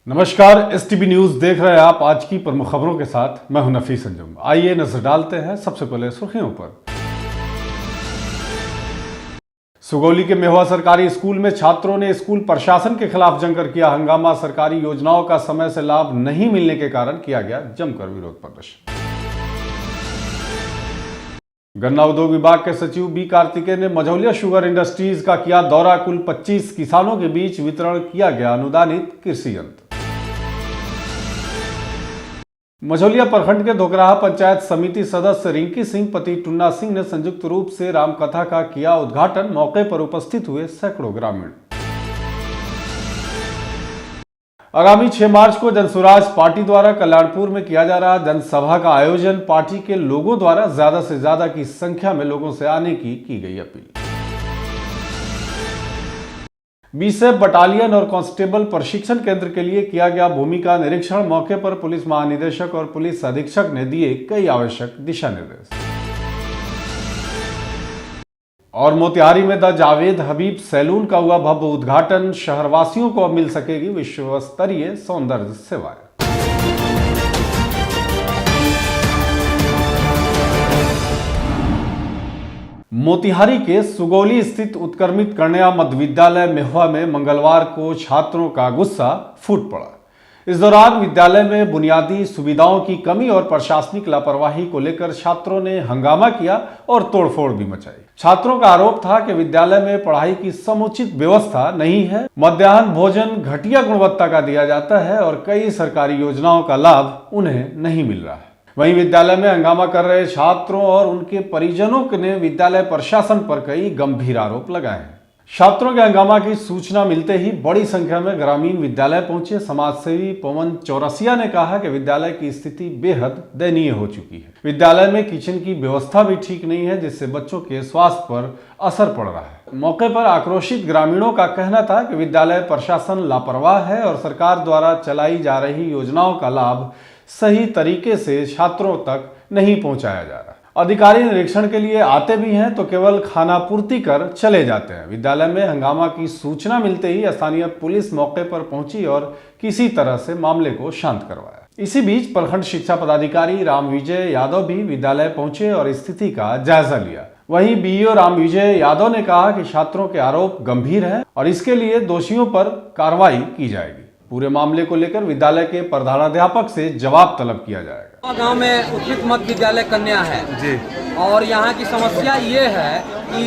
नमस्कार, STB news देख रहे हैं आप। आज की प्रमुख खबरों के साथ मैं हूं नफीस अंजुम। आइए नजर डालते हैं सबसे पहले सुर्खियों पर। सुगौली के मेहुआ सरकारी स्कूल में छात्रों ने स्कूल प्रशासन के खिलाफ जमकर किया हंगामा। सरकारी योजनाओं का समय से लाभ नहीं मिलने के कारण किया गया जमकर विरोध प्रदर्शन। गन्ना उद्योग विभाग के सचिव बी कार्तिकेय ने मझौलिया शुगर इंडस्ट्रीज का किया दौरा। कुल 25 किसानों के बीच वितरण किया गया अनुदानित कृषि यंत्र। मझौलिया प्रखंड के धोकराहा पंचायत समिति सदस्य रिंकी सिंह पति टुन्ना सिंह ने संयुक्त रूप से रामकथा का किया उद्घाटन। मौके पर उपस्थित हुए सैकड़ों ग्रामीण। आगामी 6 मार्च को जनसुराज पार्टी द्वारा कल्याणपुर में किया जा रहा जनसभा का आयोजन। पार्टी के लोगों द्वारा ज्यादा से ज्यादा की संख्या में लोगों से आने की गई अपील। बीएसएफ बटालियन और कांस्टेबल प्रशिक्षण केंद्र के लिए किया गया भूमिका निरीक्षण। मौके पर पुलिस महानिदेशक और पुलिस अधीक्षक ने दिए कई आवश्यक दिशा निर्देश। और मोतिहारी में द जावेद हबीब सैलून का हुआ भव्य उद्घाटन। शहरवासियों को अब मिल सकेगी विश्व स्तरीय सौंदर्य सेवाएं। मोतिहारी के सुगौली स्थित उत्क्रमित कन्या मध्य विद्यालय मेहुआ में मंगलवार को छात्रों का गुस्सा फूट पड़ा। इस दौरान विद्यालय में बुनियादी सुविधाओं की कमी और प्रशासनिक लापरवाही को लेकर छात्रों ने हंगामा किया और तोड़फोड़ भी मचाई। छात्रों का आरोप था कि विद्यालय में पढ़ाई की समुचित व्यवस्था नहीं है, मध्याह्न भोजन घटिया गुणवत्ता का दिया जाता है और कई सरकारी योजनाओं का लाभ उन्हें नहीं मिल रहा है। वहीं विद्यालय में हंगामा कर रहे छात्रों और उनके परिजनों ने विद्यालय प्रशासन पर कई गंभीर आरोप लगाए हैं। छात्रों के हंगामा की सूचना मिलते ही बड़ी संख्या में ग्रामीण विद्यालय पहुंचे। समाजसेवी पवन चौरसिया ने कहा कि विद्यालय की स्थिति बेहद दयनीय हो चुकी है। विद्यालय में किचन की व्यवस्था भी ठीक नहीं है, जिससे बच्चों के स्वास्थ्य पर असर पड़ रहा है। मौके पर आक्रोशित ग्रामीणों का कहना था कि विद्यालय प्रशासन लापरवाह है और सरकार द्वारा चलाई जा रही योजनाओं का लाभ सही तरीके से छात्रों तक नहीं पहुंचाया जा रहा। अधिकारी निरीक्षण के लिए आते भी हैं तो केवल खाना पूर्ति कर चले जाते हैं। विद्यालय में हंगामा की सूचना मिलते ही स्थानीय पुलिस मौके पर पहुंची और किसी तरह से मामले को शांत करवाया। इसी बीच प्रखंड शिक्षा पदाधिकारी राम विजय यादव भी विद्यालय पहुंचे और स्थिति का जायजा लिया। वहीं बीईओ राम विजय यादव ने कहा कि छात्रों के आरोप गंभीर हैं और इसके लिए दोषियों पर कार्रवाई की जाएगी। पूरे मामले को लेकर विद्यालय के प्रधानाध्यापक से जवाब तलब किया जाएगा। गांव में उत्कृत मध्य विद्यालय कन्या है जी, और यहाँ की समस्या ये है कि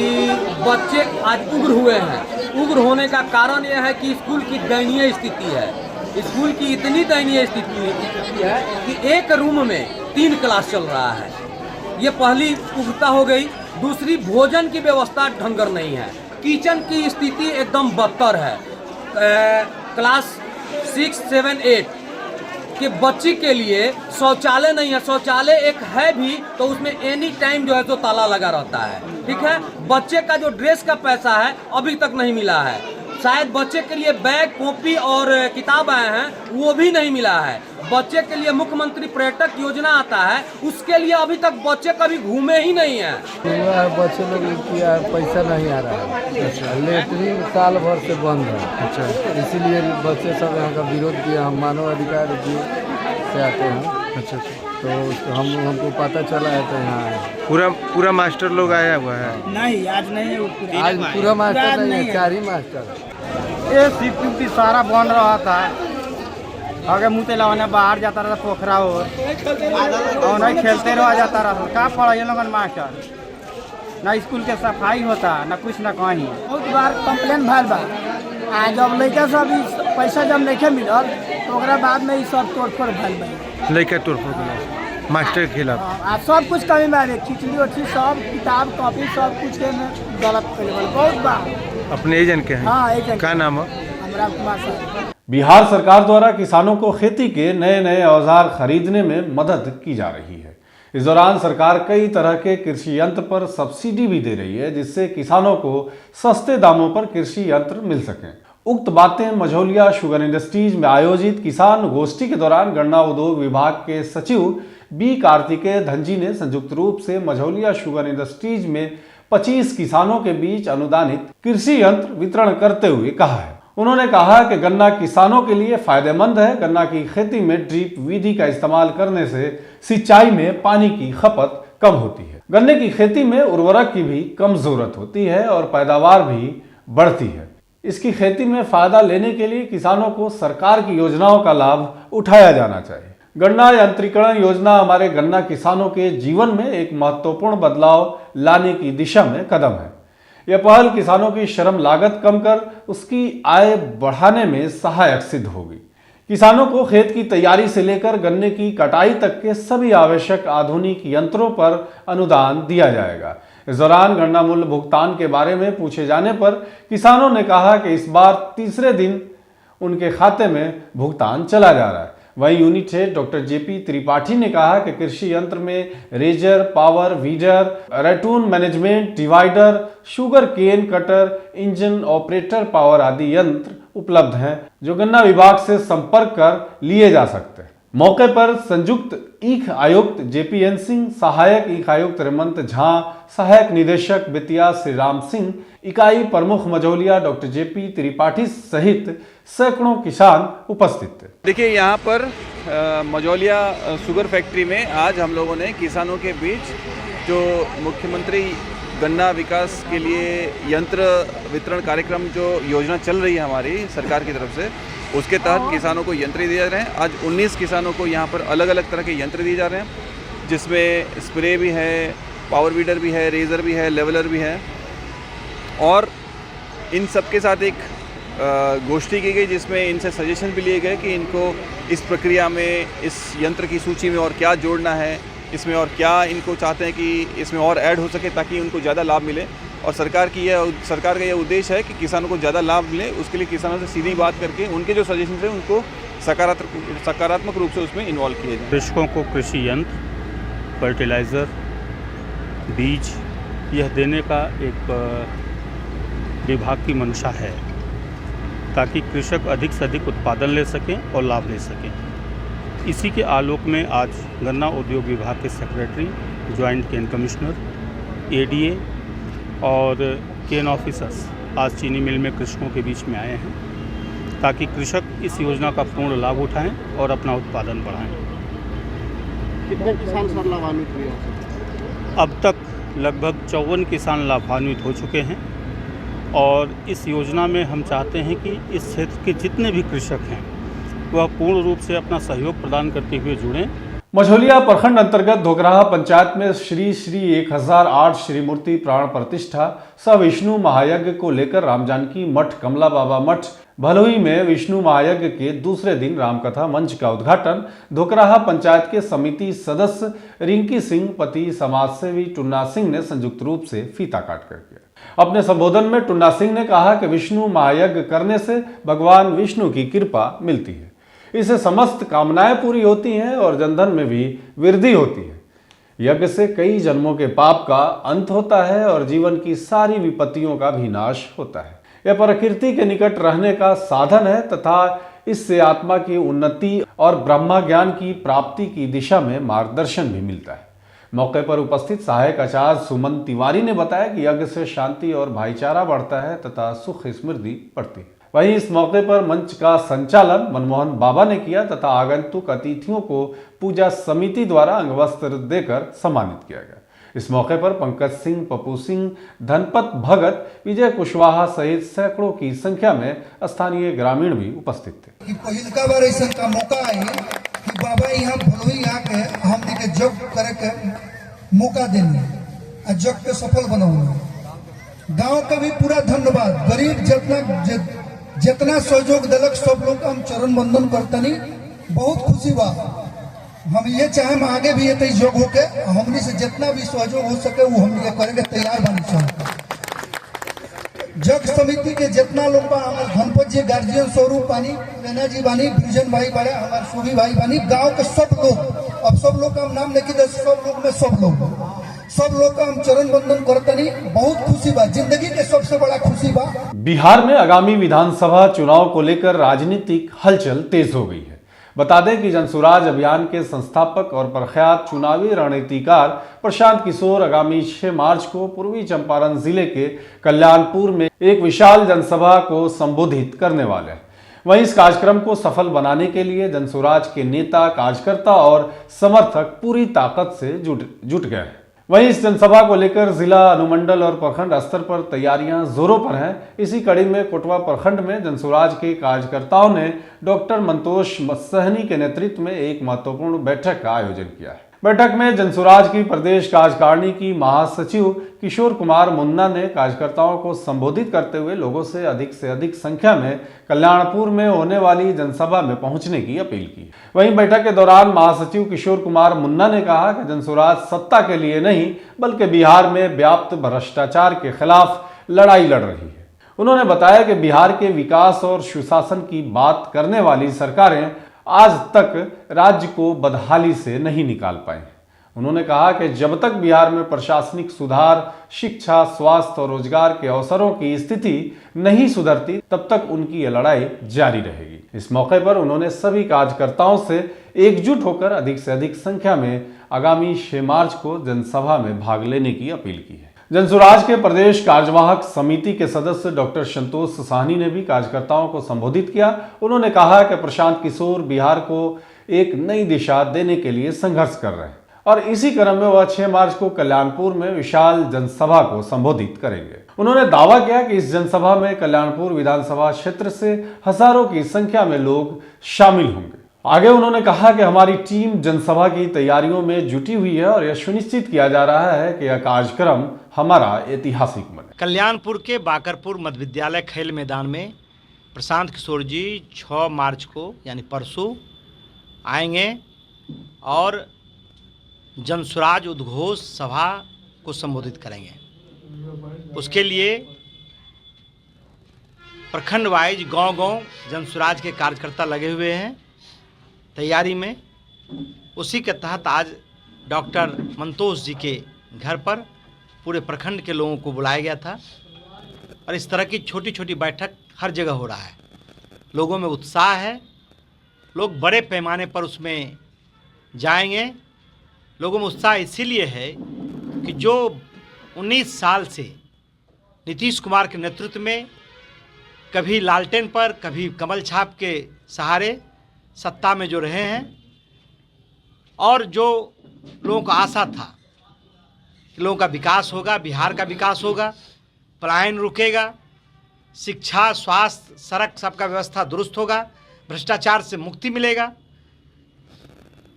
बच्चे आज उग्र हुए हैं। उग्र होने का कारण यह है कि स्कूल की दयनीय स्थिति है। स्कूल की इतनी दयनीय स्थिति है कि एक रूम में 3 क्लास चल रहा है। ये पहली उग्रता हो गई। दूसरी, भोजन की व्यवस्था ढंगर नहीं है। किचन की स्थिति एकदम बदतर है। क्लास 6, 7, 8 के बच्ची के लिए शौचालय नहीं है। शौचालय एक है भी तो उसमें एनी टाइम जो है तो ताला लगा रहता है। ठीक है, बच्चे का जो ड्रेस का पैसा है अभी तक नहीं मिला है। शायद बच्चे के लिए बैग, कॉपी और किताब आए हैं, वो भी नहीं मिला है। बच्चे के लिए मुख्यमंत्री पर्यटक योजना आता है, उसके लिए अभी तक बच्चे कभी घूमे ही नहीं है। बच्चे लोग की पैसा नहीं आ रहा है। लेटरिन साल भर से बंद है। अच्छा, इसीलिए बच्चे सब यहाँ का विरोध किया। हम मानव अधिकार से आते हैं। अच्छा, तो हमको पता चला है तो यहाँ पूरा मास्टर लोग आया हुआ है। नहीं, आज नहीं है। आज पूरा मास्टर नहीं है, 4 ही मास्टर। ये सिक्योरिटी सारा बन रहा था। अगर मुँह लाने बाहर जाता रहा पोखरा और नहीं खेलते रहा जाता रहा। का पढ़ाई लोगन मास्टर, ना स्कूल के सफाई होता, ना कुछ ना कहीं। बहुत बार कंप्लेन भैल बा। जब लड़का सब पैसा जब नहीं मिलल तो बाद में सब तोड़फोड़ भैल बा। लड़का तोड़फोड़ मास्टर के खिलाफ सब कुछ कमी बारे, खिचड़ी उचड़ी सब किताब कॉपी सब कुछ के में गलत बहुत बार। अपने एजेंट के हैं? हाँ, एजेंट। क्या नाम है? राम कुमार साहब। बिहार सरकार द्वारा किसानों को खेती के नए नए औजार खरीदने में मदद की जा रही है। इस दौरान सरकार कई तरह के कृषि यंत्र पर सब्सिडी भी दे रही है, जिससे किसानों को सस्ते दामों पर कृषि यंत्र मिल सकें। उक्त बातें मझौलिया शुगर इंडस्ट्रीज में आयोजित किसान गोष्ठी के दौरान गन्ना उद्योग विभाग के सचिव बी कार्तिकेय धनजी ने संयुक्त रूप से मझौलिया शुगर इंडस्ट्रीज में 25 किसानों के बीच अनुदानित कृषि यंत्र वितरण करते हुए कहा है। उन्होंने कहा कि गन्ना किसानों के लिए फायदेमंद है। गन्ना की खेती में ड्रिप विधि का इस्तेमाल करने से सिंचाई में पानी की खपत कम होती है। गन्ने की खेती में उर्वरक की भी कम जरूरत होती है और पैदावार भी बढ़ती है। इसकी खेती में फायदा लेने के लिए किसानों को सरकार की योजनाओं का लाभ उठाया जाना चाहिए। गन्ना यांत्रिकरण योजना हमारे गन्ना किसानों के जीवन में एक महत्वपूर्ण बदलाव लाने की दिशा में कदम है। यह पहल किसानों की श्रम लागत कम कर उसकी आय बढ़ाने में सहायक सिद्ध होगी। किसानों को खेत की तैयारी से लेकर गन्ने की कटाई तक के सभी आवश्यक आधुनिक यंत्रों पर अनुदान दिया जाएगा। इस दौरान गन्ना मूल्य भुगतान के बारे में पूछे जाने पर किसानों ने कहा कि इस बार तीसरे दिन उनके खाते में भुगतान चला जा रहा है। वहीं unit head doctor JP Tripathi ने कहा कि कृषि यंत्र में ridger, power weeder, ratoon management divider, sugar cane cutter, engine operator power आदि यंत्र उपलब्ध हैं जो गन्ना विभाग से संपर्क कर लिए जा सकते हैं। मौके पर संयुक्त ईख आयुक्त जेपीएन सिंह, सहायक ईख आयुक्त रेमंत झा, सहायक निदेशक बेतिया श्री राम सिंह, इकाई प्रमुख मझौलिया डॉक्टर जेपी त्रिपाठी सहित सैकड़ों किसान उपस्थित थे। देखिए, यहाँ पर मझौलिया शुगर फैक्ट्री में आज हम लोगों ने किसानों के बीच जो मुख्यमंत्री गन्ना विकास के लिए यंत्र वितरण कार्यक्रम जो योजना चल रही है हमारी सरकार की तरफ से, उसके तहत किसानों को यंत्र दिए जा रहे हैं। आज 19 किसानों को यहाँ पर अलग अलग तरह के यंत्र दिए जा रहे हैं, जिसमें स्प्रे भी है, पावर वीडर भी है, रेजर भी है, लेवलर भी है। और इन सब के साथ एक गोष्ठी की गई जिसमें इनसे सजेशन भी लिए गए कि इनको इस प्रक्रिया में, इस यंत्र की सूची में और क्या जोड़ना है, इसमें और क्या इनको चाहते हैं कि इसमें और ऐड हो सके ताकि उनको ज़्यादा लाभ मिले। और सरकार का यह उद्देश्य है कि किसानों को ज़्यादा लाभ मिले। उसके लिए किसानों से सीधी बात करके उनके जो सजेशन है उनको सकारात्मक रूप से उसमें इन्वॉल्व किए जाए। कृषकों को कृषि यंत्र, फर्टिलाइज़र, बीज यह देने का एक विभाग की मंशा है ताकि कृषक अधिक से अधिक उत्पादन ले सकें और लाभ ले सकें। इसी के आलोक में आज गन्ना उद्योग विभाग के सेक्रेटरी, जॉइंट केन कमिश्नर, एडीए और केन ऑफिसर्स आज चीनी मिल में कृषकों के बीच में आए हैं ताकि कृषक इस योजना का पूर्ण लाभ उठाएं और अपना उत्पादन बढ़ाएं। कितने किसान सर लाभान्वित हुए? अब तक लगभग 54 किसान लाभान्वित हो चुके हैं और इस योजना में हम चाहते हैं कि इस क्षेत्र के जितने भी कृषक हैं वह पूर्ण रूप से अपना सहयोग प्रदान करते हुए जुड़ें। मझौलिया प्रखंड अंतर्गत धोकराहा पंचायत में श्री 1008 श्री मूर्ति प्राण प्रतिष्ठा सविष्णु महायज्ञ को लेकर रामजानकी मठ, कमला बाबा मठ, भलोई में विष्णु महायज्ञ के दूसरे दिन रामकथा मंच का उद्घाटन धोकराहा पंचायत के समिति सदस्य रिंकी सिंह, पति समाजसेवी टुन्ना सिंह ने संयुक्त रूप से फीता काट कर किया। अपने संबोधन में टुन्ना सिंह ने कहा कि विष्णु महायज्ञ करने से भगवान विष्णु की कृपा मिलती है, इससे समस्त कामनाएं पूरी होती हैं और जनधन में भी वृद्धि होती है। यज्ञ से कई जन्मों के पाप का अंत होता है और जीवन की सारी विपत्तियों का भी नाश होता है। यह प्रकृति के निकट रहने का साधन है तथा इससे आत्मा की उन्नति और ब्रह्म ज्ञान की प्राप्ति की दिशा में मार्गदर्शन भी मिलता है। मौके पर उपस्थित सहायक आचार्य सुमन तिवारी ने बताया कि यज्ञ से शांति और भाईचारा बढ़ता है तथा सुख समृद्धि बढ़ती है। वहीं इस मौके पर मंच का संचालन मनमोहन बाबा ने किया तथा आगंतुक अतिथियों को पूजा समिति द्वारा अंगवस्त्र देकर सम्मानित किया गया। इस मौके पर पंकज सिंह, पप्पू सिंह, धनपत भगत, विजय कुशवाहा सहित सैकड़ों की संख्या में स्थानीय ग्रामीण भी उपस्थित थे। पहिलका बार ऐसा का मौका आई कि बाबा यहाँ भलोई आके हमने के जग करे के मौका देने और जग के सफल बनाओ। गांव का भी पूरा धन्यवाद। गरीब जितना सहयोग दिलक सब लोग हम चरण बंदन करतनी, बहुत खुशी बा। हम ये चाहे हम आगे भी ये योग होके हमने से जितना भी सहयोग हो सके वो हम ये करेंगे, तैयार बनी सब। जग समिति के जितना लोग बा, हमारे धनपत जी गार्जियन स्वरूप बानी, रेना जी बानी, भूजन भाई बड़े, हमारे सुभी भाई बानी, गांव के सब लोग, अब सब लोग का हम नाम लिखी दे, सब लोग में सब लोग का हम चरण बंदन करते नहीं। बहुत खुशी बा, जिंदगी के सबसे बड़ा खुशी बा। बिहार में आगामी विधानसभा चुनाव को लेकर राजनीतिक हलचल तेज हो गई है। बता दें कि जनसुराज अभियान के संस्थापक और प्रख्यात चुनावी रणनीतिकार प्रशांत किशोर आगामी 6 मार्च को पूर्वी चंपारण जिले के कल्याणपुर में एक विशाल जनसभा को संबोधित करने वाले हैं। वहीं इस कार्यक्रम को सफल बनाने के लिए जनसुराज के नेता, कार्यकर्ता और समर्थक पूरी ताकत से जुट गए हैं। वहीं इस जनसभा को लेकर जिला, अनुमंडल और प्रखंड स्तर पर तैयारियां जोरों पर हैं। इसी कड़ी में कोटवा प्रखंड में जनसुराज के कार्यकर्ताओं ने डॉक्टर मंतोष सहनी के नेतृत्व में एक महत्वपूर्ण बैठक का आयोजन किया है। बैठक में जनसुराज की प्रदेश कार्यकारिणी की महासचिव किशोर कुमार मुन्ना ने कार्यकर्ताओं को संबोधित करते हुए लोगों से अधिक संख्या में कल्याणपुर में होने वाली जनसभा में पहुंचने की अपील की। वहीं बैठक के दौरान महासचिव किशोर कुमार मुन्ना ने कहा कि जनसुराज सत्ता के लिए नहीं बल्कि बिहार में व्याप्त भ्रष्टाचार के खिलाफ लड़ाई लड़ रही है। उन्होंने बताया कि बिहार के विकास और सुशासन की बात करने वाली सरकारें आज तक राज्य को बदहाली से नहीं निकाल पाए। उन्होंने कहा कि जब तक बिहार में प्रशासनिक सुधार, शिक्षा, स्वास्थ्य और रोजगार के अवसरों की स्थिति नहीं सुधरती तब तक उनकी ये लड़ाई जारी रहेगी। इस मौके पर उन्होंने सभी कार्यकर्ताओं से एकजुट होकर अधिक से अधिक संख्या में आगामी 6 मार्च को जनसभा में भाग लेने की अपील की है। जनसुराज के प्रदेश कार्यवाहक समिति के सदस्य डॉक्टर संतोष साहनी ने भी कार्यकर्ताओं को संबोधित किया। उन्होंने कहा कि प्रशांत किशोर बिहार को एक नई दिशा देने के लिए संघर्ष कर रहे हैं और इसी क्रम में वह 6 मार्च को कल्याणपुर में विशाल जनसभा को संबोधित करेंगे। उन्होंने दावा किया कि इस जनसभा में कल्याणपुर विधानसभा क्षेत्र से हजारों की संख्या में लोग शामिल होंगे। आगे उन्होंने कहा कि हमारी टीम जनसभा की तैयारियों में जुटी हुई है और यह सुनिश्चित किया जा रहा है कि यह कार्यक्रम हमारा ऐतिहासिक बने। कल्याणपुर के बाकरपुर मध्य विद्यालय खेल मैदान में प्रशांत किशोर जी 6 मार्च को यानी परसों आएंगे और जनसुराज उद्घोष सभा को संबोधित करेंगे। उसके लिए प्रखंड वाइज गांव-गांव जनसुराज के कार्यकर्ता लगे हुए हैं तैयारी में। उसी के तहत आज डॉक्टर मंतोष जी के घर पर पूरे प्रखंड के लोगों को बुलाया गया था और इस तरह की छोटी छोटी बैठक हर जगह हो रहा है। लोगों में उत्साह है, लोग बड़े पैमाने पर उसमें जाएंगे। लोगों में उत्साह इसीलिए है कि जो 19 साल से नीतीश कुमार के नेतृत्व में कभी लालटेन पर कभी कमल छाप के सहारे सत्ता में जो रहे हैं और जो लोगों को आशा था कि लोगों का विकास होगा, बिहार का विकास होगा, पलायन रुकेगा, शिक्षा, स्वास्थ्य, सड़क सबका व्यवस्था दुरुस्त होगा, भ्रष्टाचार से मुक्ति मिलेगा,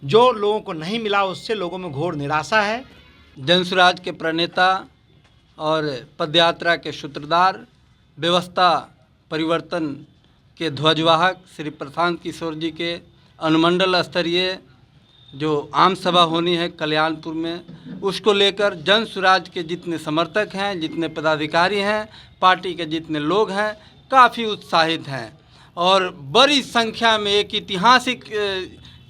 जो लोगों को नहीं मिला उससे लोगों में घोर निराशा है। जनसुराज के प्रणेता और पदयात्रा के सूत्रधार, व्यवस्था परिवर्तन के ध्वजवाहक श्री प्रशांत किशोर जी के अनुमंडल स्तरीय जो आम सभा होनी है कल्याणपुर में, उसको लेकर जनसुराज के जितने समर्थक हैं, जितने पदाधिकारी हैं, पार्टी के जितने लोग हैं, काफ़ी उत्साहित हैं और बड़ी संख्या में एक ऐतिहासिक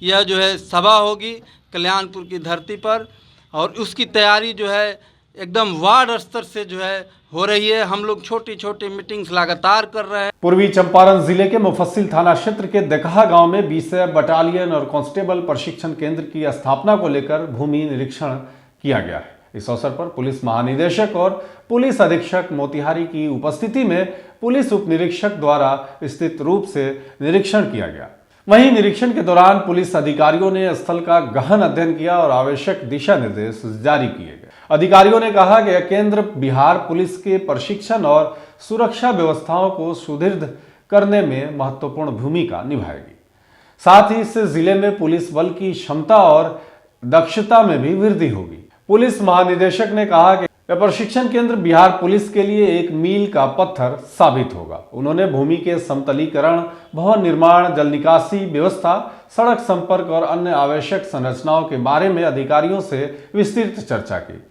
यह जो है सभा होगी कल्याणपुर की धरती पर और उसकी तैयारी जो है एकदम वार्ड स्तर से जो है हो रही है। हम लोग छोटी छोटी मीटिंग्स लगातार कर रहे हैं। पूर्वी चंपारण जिले के मुफस्सिल थाना क्षेत्र के दकहा गांव में बीएसएफ बटालियन और कांस्टेबल प्रशिक्षण केंद्र की स्थापना को लेकर भूमि निरीक्षण किया गया है। इस अवसर पर पुलिस महानिदेशक और पुलिस अधीक्षक मोतिहारी की उपस्थिति में पुलिस उप निरीक्षक द्वारा विस्तृत रूप से निरीक्षण किया गया। वहीं निरीक्षण के दौरान पुलिस अधिकारियों ने स्थल का गहन अध्ययन किया और आवश्यक दिशा निर्देश जारी किए गए। अधिकारियों ने कहा कि यह केंद्र बिहार पुलिस के प्रशिक्षण और सुरक्षा व्यवस्थाओं को सुदृढ़ करने में महत्वपूर्ण भूमिका निभाएगी। साथ ही इससे जिले में पुलिस बल की क्षमता और दक्षता में भी वृद्धि होगी। पुलिस महानिदेशक ने कहा कि यह प्रशिक्षण केंद्र बिहार पुलिस के लिए एक मील का पत्थर साबित होगा। उन्होंने भूमि के समतलीकरण, भवन निर्माण, जल निकासी व्यवस्था, सड़क संपर्क और अन्य आवश्यक संरचनाओं के बारे में अधिकारियों से विस्तृत चर्चा की।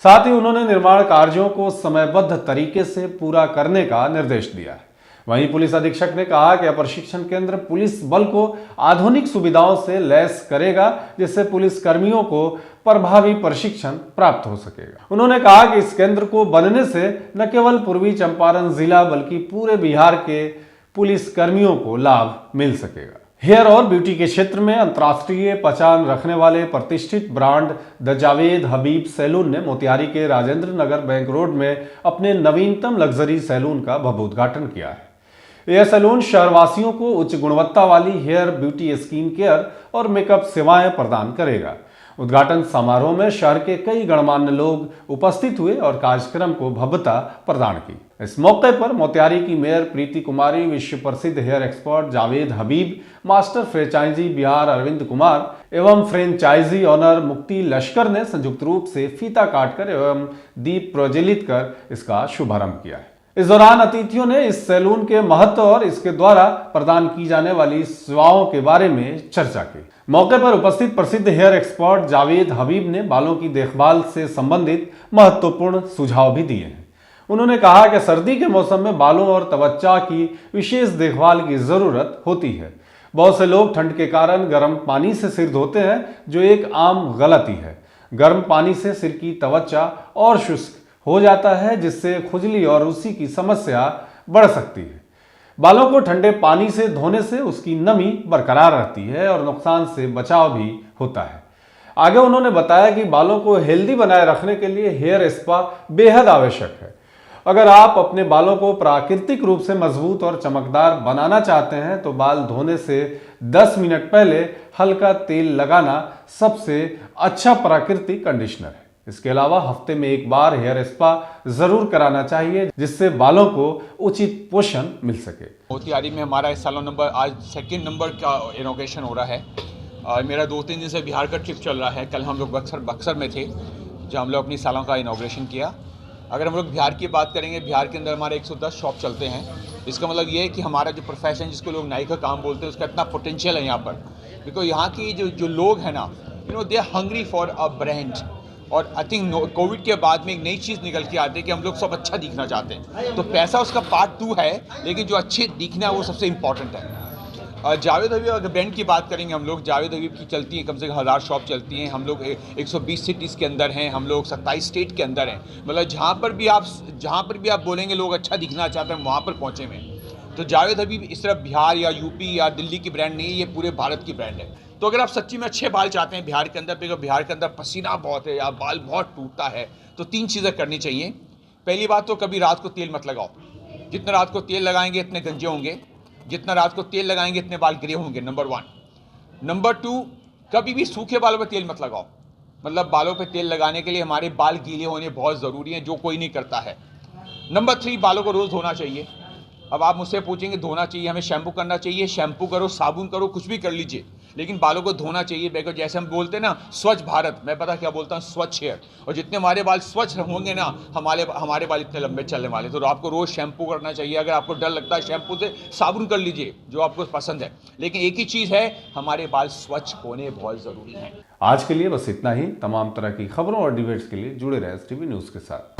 साथ ही उन्होंने निर्माण कार्यों को समयबद्ध तरीके से पूरा करने का निर्देश दिया है। वहीं पुलिस अधीक्षक ने कहा कि यह प्रशिक्षण केंद्र पुलिस बल को आधुनिक सुविधाओं से लैस करेगा, जिससे पुलिस कर्मियों को प्रभावी प्रशिक्षण प्राप्त हो सकेगा। उन्होंने कहा कि इस केंद्र को बनने से न केवल पूर्वी चंपारण जिला बल्कि पूरे बिहार के पुलिस कर्मियों को लाभ मिल सकेगा। हेयर और ब्यूटी के क्षेत्र में अंतर्राष्ट्रीय पहचान रखने वाले प्रतिष्ठित brand the Javed Habib salon ने मोतिहारी के राजेंद्र नगर बैंक रोड में अपने नवीनतम लग्जरी सैलून का भव्य उद्घाटन किया है। यह सैलून शहरवासियों को उच्च गुणवत्ता वाली हेयर, ब्यूटी, स्किन केयर और मेकअप सेवाएं प्रदान करेगा। उद्घाटन समारोह में शहर के कई गणमान्य लोग उपस्थित हुए और कार्यक्रम को भव्यता प्रदान की। इस मौके पर मोतिहारी की मेयर प्रीति कुमारी, विश्व प्रसिद्ध हेयर एक्सपर्ट जावेद हबीब, मास्टर फ्रेंचाइजी बिहार अरविंद कुमार एवं फ्रेंचाइजी ऑनर मुक्ति लश्कर ने संयुक्त रूप से फीता काटकर एवं दीप प्रज्वलित कर इसका शुभारंभ किया है। इस दौरान अतिथियों ने इस सैलून के महत्व और इसके द्वारा प्रदान की जाने वाली सेवाओं के बारे में चर्चा की। मौके पर उपस्थित प्रसिद्ध हेयर एक्सपर्ट जावेद हबीब ने बालों की देखभाल से संबंधित महत्वपूर्ण सुझाव भी दिए हैं। उन्होंने कहा कि सर्दी के मौसम में बालों और त्वचा की विशेष देखभाल की जरूरत होती है। बहुत से लोग ठंड के कारण गर्म पानी से सिर धोते हैं, जो एक आम गलती है। गर्म पानी से सिर की त्वचा और शुष्क हो जाता है, जिससे खुजली और रूसी की समस्या बढ़ सकती है। बालों को ठंडे पानी से धोने से उसकी नमी बरकरार रहती है और नुकसान से बचाव भी होता है। आगे उन्होंने बताया कि बालों को हेल्दी बनाए रखने के लिए हेयर स्पा बेहद आवश्यक है। अगर आप अपने बालों को प्राकृतिक रूप से मजबूत और चमकदार बनाना चाहते हैं तो बाल धोने से 10 मिनट पहले हल्का तेल लगाना सबसे अच्छा प्राकृतिक कंडीशनर है। इसके अलावा हफ्ते में एक बार हेयर स्पा जरूर कराना चाहिए, जिससे बालों को उचित पोषण मिल सके। मोतिहारी में हमारा इस सालों नंबर आज 2nd नंबर का इनॉग्रेशन हो रहा है। मेरा 2-3 दिन से बिहार का ट्रिप चल रहा है। कल हम लोग बक्सर में थे, जहाँ हम लोग अपनी सालों का इनॉग्रेशन किया। अगर हम लोग बिहार की बात करेंगे, बिहार के अंदर हमारे 110 शॉप चलते हैं। इसका मतलब ये है कि हमारा जो प्रोफेशन, जिसको लोग नाई का काम बोलते हैं, उसका इतना पोटेंशियल है यहाँ पर। बिकॉज यहाँ की जो लोग हैं ना, they are hungry for a brand. और आई थिंक कोविड के बाद में एक नई चीज़ निकल के आती है कि हम लोग सब अच्छा दिखना चाहते हैं। तो पैसा उसका पार्ट 2 है, लेकिन जो अच्छे दिखना है वो सबसे इम्पॉर्टेंट है। जावेद हबीब अगर ब्रांड की बात करेंगे, हम लोग जावेद हबीब की चलती है कम से कम 1000 शॉप चलती हैं। हम लोग 120 सिटीज़ के अंदर हैं, हम लोग 27 स्टेट के अंदर हैं। मतलब जहाँ पर भी आप बोलेंगे लोग अच्छा दिखना चाहते हैं, वहाँ पर पहुँचे में। तो जावेद हबीब इस तरह बिहार या यूपी या दिल्ली की ब्रांड नहीं है, ये पूरे भारत की ब्रांड है। तो अगर आप सच्ची में अच्छे बाल चाहते हैं बिहार के अंदर, बिकॉज बिहार के अंदर पसीना बहुत है या बाल बहुत टूटता है, तो 3 चीज़ें करनी चाहिए। पहली बात तो कभी रात को तेल मत लगाओ। जितना रात को तेल लगाएंगे इतने गंजे होंगे, जितना रात को तेल लगाएंगे इतने बाल ग्रे होंगे, नंबर 1। नंबर 2, कभी भी सूखे बालों पर तेल मत लगाओ। मतलब बालों पर तेल लगाने के लिए हमारे बाल गीले होने बहुत ज़रूरी हैं, जो कोई नहीं करता है। नंबर 3, बालों को रोज़ धोना चाहिए। अब आप मुझसे पूछेंगे धोना चाहिए, हमें शैम्पू करना चाहिए। शैम्पू करो, साबुन करो, कुछ भी कर लीजिए, लेकिन बालों को धोना चाहिए। बिकॉज जैसे हम बोलते हैं ना, स्वच्छ भारत, मैं पता क्या बोलता हूँ, स्वच्छ हेयर। और जितने हमारे बाल स्वच्छ होंगे ना, हमारे बाल इतने लंबे चलने वाले। तो आपको रोज़ शैम्पू करना चाहिए। अगर आपको डर लगता है शैम्पू से, साबुन कर लीजिए, जो आपको पसंद है। लेकिन एक ही चीज़ है, हमारे बाल स्वच्छ होने बहुत ज़रूरी है। आज के लिए बस इतना ही। तमाम तरह की खबरों और डिबेट्स के लिए जुड़े रहे STV न्यूज़ के साथ।